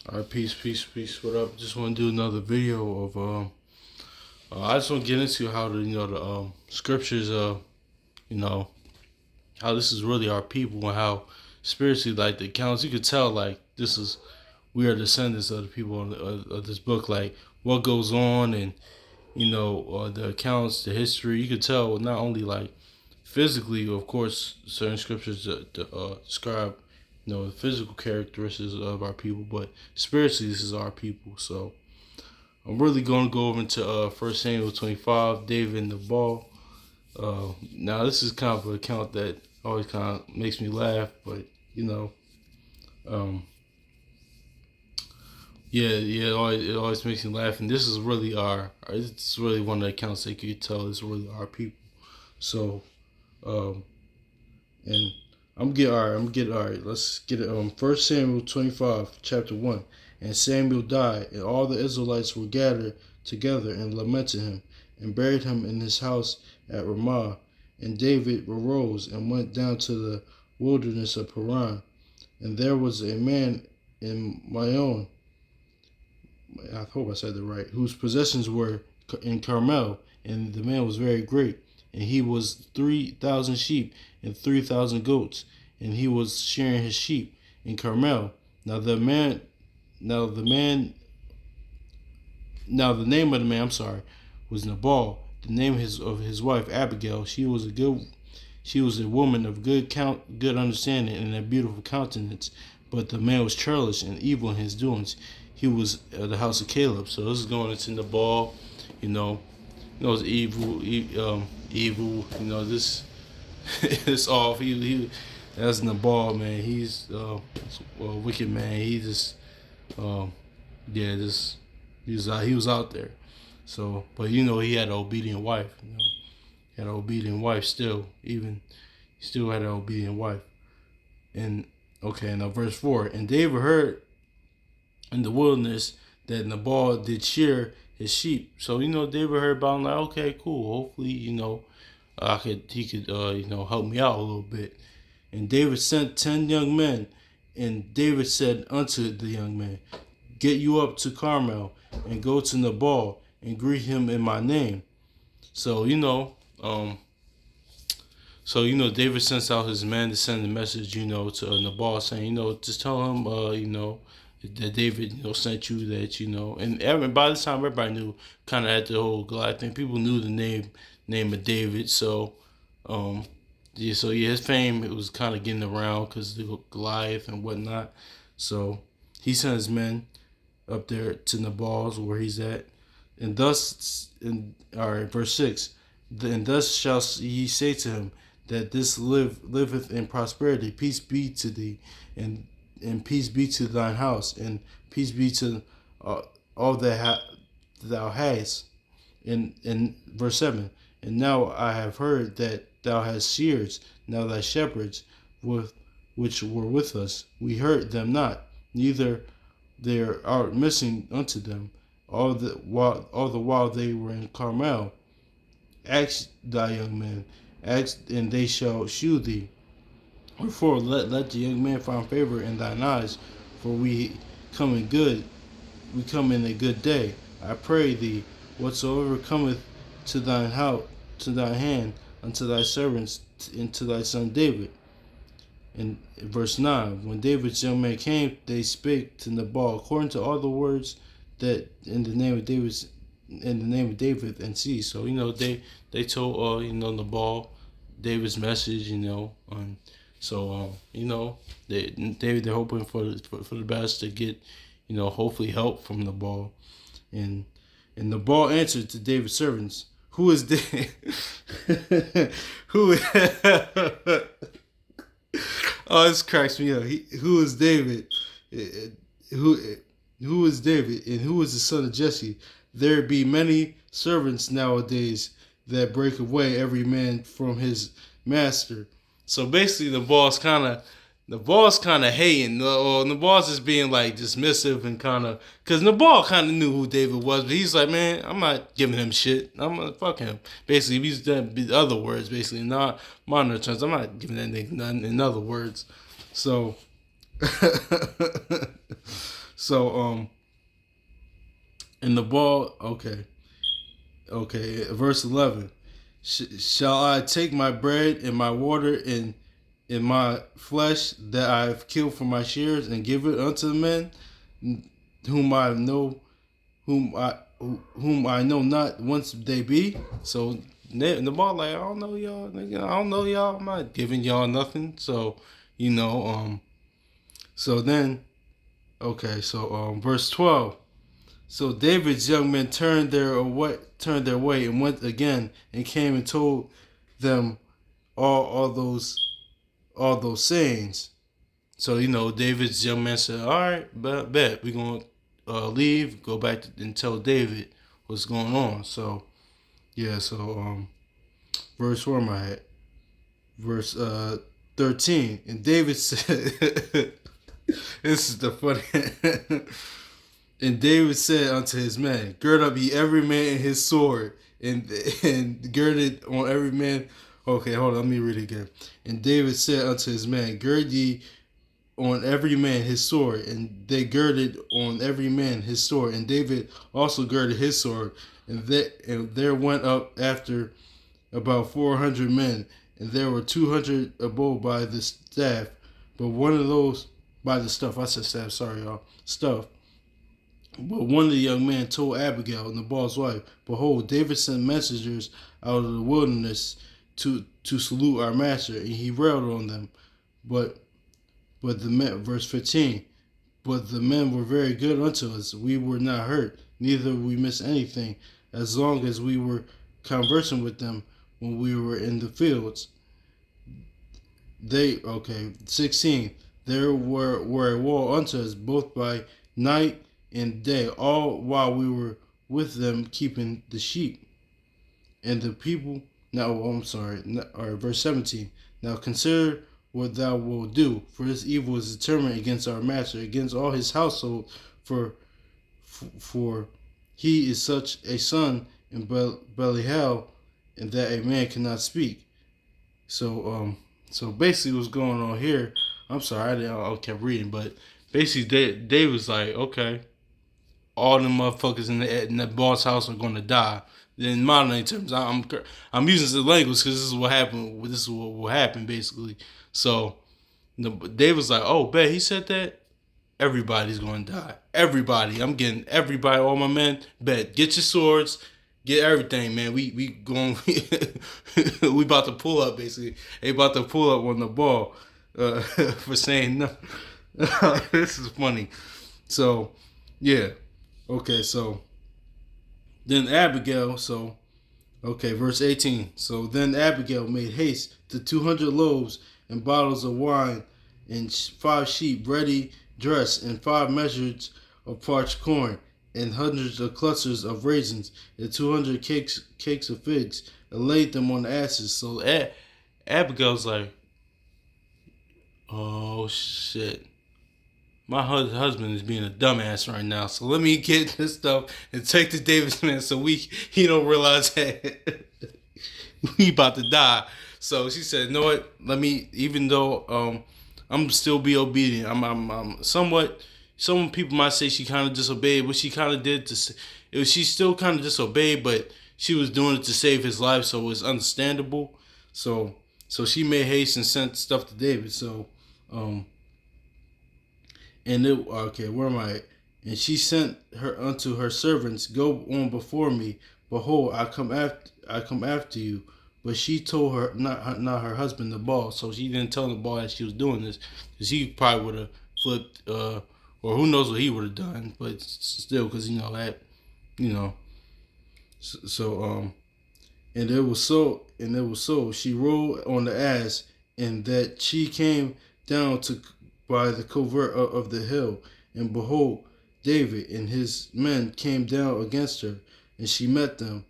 All right, peace, peace, peace. What up? Just want to do another video of I just want to get into how the scriptures you know how this is really our people and how spiritually like the accounts you could tell like this is we are descendants of the people of this book, like what goes on, and the accounts, the history. You could tell not only like physically, of course, certain scriptures describe the physical characteristics of our people, but spiritually, this is our people. So I'm really going to go over into 1 Samuel 25, David and the ball. Now this is kind of an account that always kind of makes me laugh, but you know, um, it always makes me laugh. And this is really it's really one of the accounts that you could tell is really our people. So, um, and all right. Let's get it. 1 Samuel 25, chapter 1. And Samuel died, and all the Israelites were gathered together and lamented him, and buried him in his house at Ramah. And David arose and went down to the wilderness of Paran. And there was a man in Maon, I hope I said that right, whose possessions were in Carmel, and the man was very great. And he was 3,000 sheep and 3,000 goats, and he was shearing his sheep in Carmel. Now the man, now the man, now the name of the man, I'm sorry, was Nabal. The name of his wife Abigail. She was a woman of good understanding, and a beautiful countenance. But the man was churlish and evil in his doings. He was of the house of Caleb. So this is going into Nabal, you know, it's evil. This it's off. That's Nabal, man. He's a wicked man. He just yeah, just he was out there. So, but he had an obedient wife. He had an obedient wife still. Even he still had an obedient wife. And okay, now verse 4. And David heard in the wilderness that Nabal did shear his sheep. So David heard about him, like, okay, cool. Hopefully he could help me out a little bit. And David sent 10 young men, and David said unto the young men, get you up to Carmel and go to Nabal and greet him in my name. So David sends out his men to send a message, to Nabal, saying, just tell him, that David, sent you, that, and by this time everybody knew kind of at the whole Goliath thing. People knew the name of David, so his fame, it was kind of getting around because of Goliath and whatnot. So he sent his men up there to Nabal's where he's at, and all right, verse 6. And thus shall ye say to him, that this liveth in prosperity. Peace be to thee, and peace be to thine house, and peace be to all that thou hast. In verse 7, and now I have heard that thou hast shears. Now thy shepherds, which were with us, we heard them not, neither there are missing unto them. All the while they were in Carmel. Ask thy young men, ask, and they shall shew thee. Wherefore let the young man find favor in thine eyes, for we come in a good day. I pray thee, whatsoever cometh to thine house, to thy hand, unto thy servants, and to thy son David. In verse 9, when David's young men came, they spake to Nabal according to all the words that in the name of David and see. So they told Nabal David's message, they're hoping for the best, to get hopefully help from Nabal. And Nabal answered to David's servants, who is David? who Oh, this cracks me up. Who is David? Who is David, and who is the son of Jesse? There be many servants nowadays that break away every man from his master. So basically, the boss kind of hating. The boss is being like dismissive and kind of, because Nabal kind of knew who David was, but he's like, man, I'm not giving him shit. I'm gonna fuck him. Basically, he's done other words. Basically, not modern terms. I'm not giving that nigga nothing. In other words, so So in the ball, okay, verse 11. Shall I take my bread and my water in my flesh that I have killed for my shears and give it unto the men whom I know whom I know not whence they be? So the ball like, I don't know y'all, nigga. I don't know y'all. I'm not giving y'all nothing. So you know, so then verse 12. So David's young men turned their way and went again and came and told them all those sayings. So David's young man said, "All right, bet we're gonna leave, go back and tell David what's going on." So yeah, verse where am I at? Verse 13, and David said, "This is the funny." And David said unto his men, "Gird up ye every man his sword, and gird it on every man." Okay, hold on, let me read it again. And David said unto his men, "Gird ye on every man his sword," and they girded on every man his sword, and David also girded his sword, and there went up after about 400 men, and there were 200 above by the staff, but one of those by the stuff. I said staff, sorry y'all, stuff. But one of the young men told Abigail, Nabal's wife, "Behold, David sent messengers out of the wilderness to salute our master," and he railed on them. But the men, verse 15, but the men were very good unto us. We were not hurt, neither we missed anything, as long as we were conversing with them when we were in the fields. 16. There were a wall unto us both by night and day, all while we were with them keeping the sheep. And the people, verse 17. Now consider what thou wilt do, for this evil is determined against our master, against all his household, for he is such a son in Belial, and that a man cannot speak. So basically what's going on here, I'm sorry, I kept reading, but basically Dave was like, okay, all the motherfuckers in the boss house are gonna die. In modern day terms, I'm using the language because this is what happened. This is what will happen basically. So Dave was like, "Oh, bet he said that. Everybody's gonna die. Everybody. I'm getting everybody. All my men. Bet. Get your swords. Get everything, man. We going. We about to pull up basically. They about to pull up on the ball for saying no." This is funny. So yeah. Okay, so then Abigail, verse 18. So then Abigail made haste to 200 loaves and bottles of wine and 5 sheep ready dressed and 5 measures of parched corn and hundreds of clusters of raisins and 200 cakes of figs and laid them on the asses. So Abigail's like, oh shit. My husband is being a dumbass right now, so let me get this stuff and take the Davis man so he don't realize that we about to die. So she said, "You know what? Let me, even though I'm still be obedient. I'm somewhat. Some people might say she kind of disobeyed, but she kind of did she still kind of disobeyed, but she was doing it to save his life, so it was understandable. So she made haste and sent stuff to David. So where am I? And she sent her unto her servants, "Go on before me. Behold, I come after you." But she told her not her husband Nabal, so she didn't tell Nabal that she was doing this, because he probably would have flipped, or who knows what he would have done. But still, because that, you know. So and it was so. She rode on the ass, and that she came down to by the covert of the hill, and behold, David and his men came down against her, and she met them.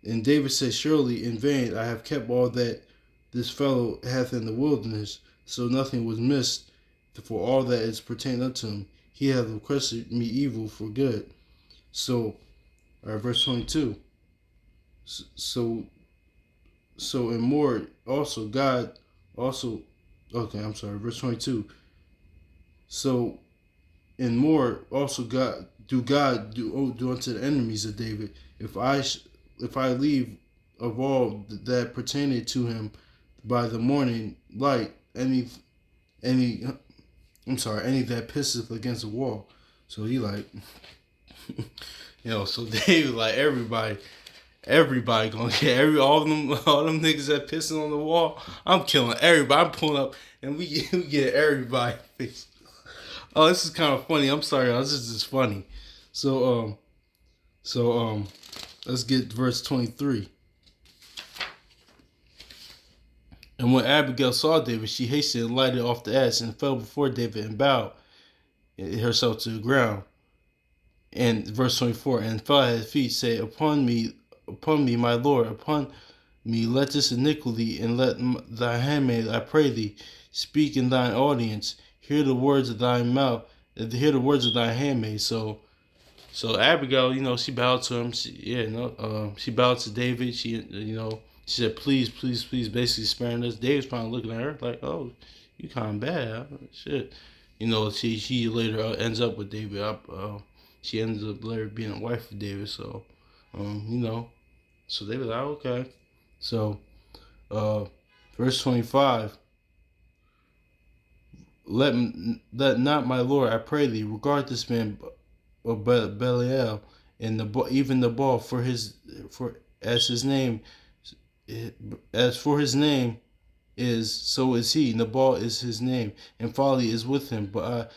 And David said, "Surely in vain I have kept all that this fellow hath in the wilderness, so nothing was missed for all that is pertained unto him. He hath requested me evil for good." So, verse 22. So and more also God also, verse 22. So and more also God do unto the enemies of David, if I leave of all that pertained to him by the morning light, any any that pisseth against the wall. So he like, so David like everybody gonna get all them niggas that pissing on the wall. I'm killing everybody. I'm pulling up and we get everybody fixed. Oh, this is kind of funny. I'm sorry, y'all. This is just funny. So let's get verse 23. And when Abigail saw David, she hastened and lighted off the ass and fell before David and bowed herself to the ground. And verse 24, and fell at his feet, say, upon me, my Lord, upon me, let this iniquity, and let thy handmaid, I pray thee, speak in thine audience. Hear the words of thy mouth, hear the words of thy handmaid. So Abigail, she bowed to him. She bowed to David. She said, please, please, please, basically sparing us. David's probably looking at her like, oh, you kind of bad. Shit. She later ends up with David. She ends up later being a wife of David. So, so David's like, okay. So, verse 25. Let not my Lord, I pray thee, regard this man of Belial, and even the ball for as his name is, so is he. Nabal is his name, and folly is with him. But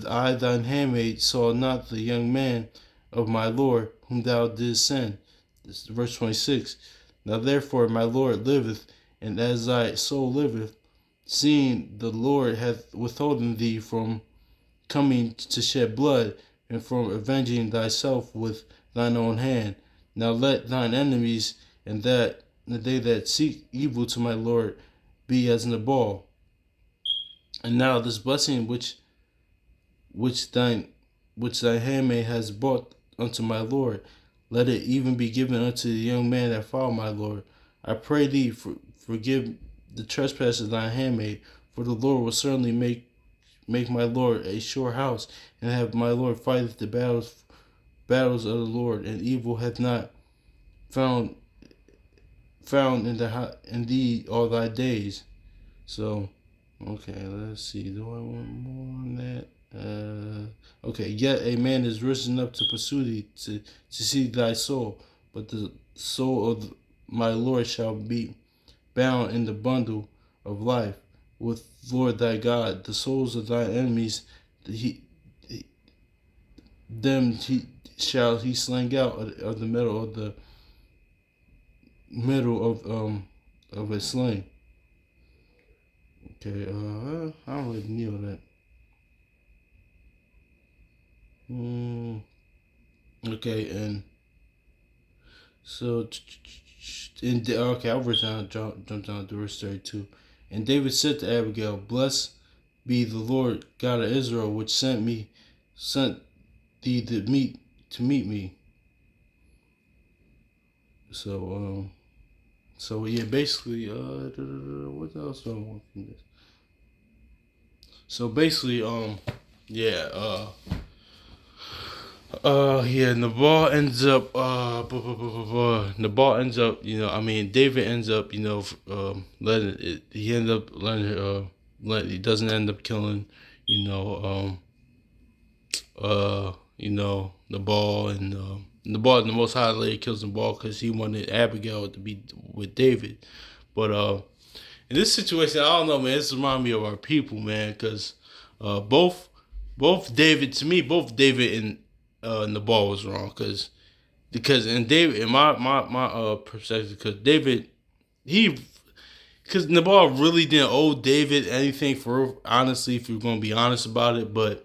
I thine handmaid saw not the young man of my Lord whom thou didst send. This is verse 26. Now therefore my Lord liveth, and as thy soul liveth, seeing the Lord hath withholden thee from coming to shed blood, and from avenging thyself with thine own hand. Now let thine enemies and they that seek evil to my Lord be as Nabal. And now this blessing which thine handmaid has brought unto my Lord, let it even be given unto the young man that followed my Lord. I pray thee, forgive the trespass of thine handmaid, for the Lord will certainly make my Lord a sure house, and have my Lord fight the battles of the Lord, and evil hath not found in thee all thy days. So, okay, let's see. Do I want more on that? Okay, yet a man is risen up to pursue thee, to see thy soul, but the soul of my Lord shall be bound in the bundle of life with Lord thy God. The souls of thy enemies, shall he sling out of the middle of a sling. Okay, I don't really know that. Okay, and so okay, I'll jump down to verse 32. And David said to Abigail, blessed be the Lord God of Israel, which sent thee to meet me. So yeah, basically, what else do I want from this? So basically, Nabal ends up, David ends up, he doesn't end up killing, Nabal, and Nabal, the Most High later kills Nabal because he wanted Abigail to be with David. But in this situation, I don't know, man. This reminds me of our people, man, because both David and Nabal was wrong, because David, in my perspective, because David, because Nabal really didn't owe David anything, for honestly, if you're gonna be honest about it. But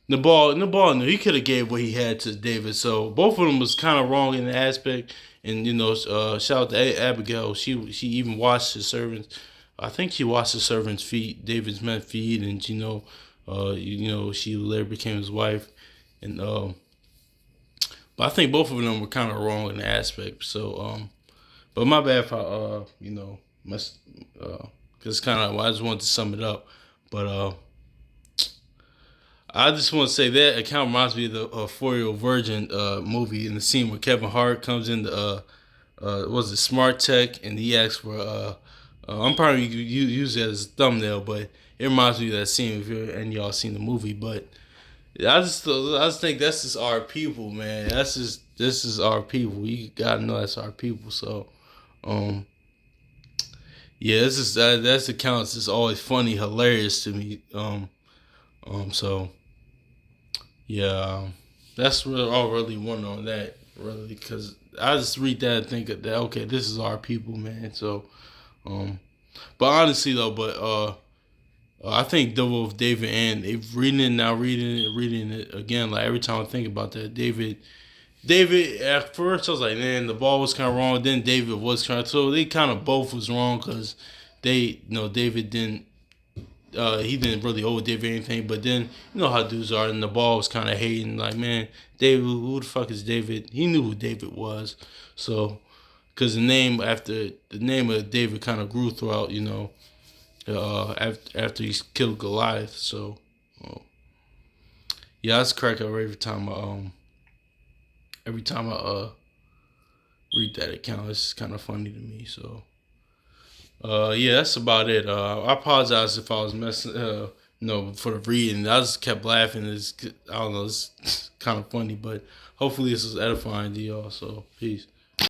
Nabal knew he could have gave what he had to David, so both of them was kind of wrong in the aspect. And shout out to Abigail. She even washed his servants. I think she washed his servants' feet, David's men feet, and she later became his wife. And but I think both of them were kind of wrong in the aspect. So but my bad if I because kind of I just wanted to sum it up. But I just want to say that account reminds me of the 4-Year-Old Virgin movie, in the scene where Kevin Hart comes in the was it Smart Tech, and he asks for I'm probably use it as a thumbnail, but it reminds me of that scene if you're and y'all seen the movie. But I just think that's just our people, man. That's just this is our people. You gotta know that's our people. So um yeah, this is that's accounts is always funny, hilarious to me. So yeah, that's really all really want on that really, because I just read that and think that okay, this is our people, man. So um, but honestly though, I think Double with David and they've reading it now, reading it again. Like every time I think about that, David at first I was like, man, the ball was kind of wrong. Then David was kind of, so they kind of both was wrong because David didn't he didn't really owe David anything. But then you know how dudes are, and the ball was kind of hating. Like, man, David, who the fuck is David? He knew who David was, so because the name of David kind of grew throughout, after he killed Goliath. So yeah, that's crack up every time I read that account. It's kind of funny to me. So yeah, that's about it. I apologize if I was messing, for the reading. I just kept laughing. I don't know, it's kind of funny, but hopefully this is edifying to y'all. So peace.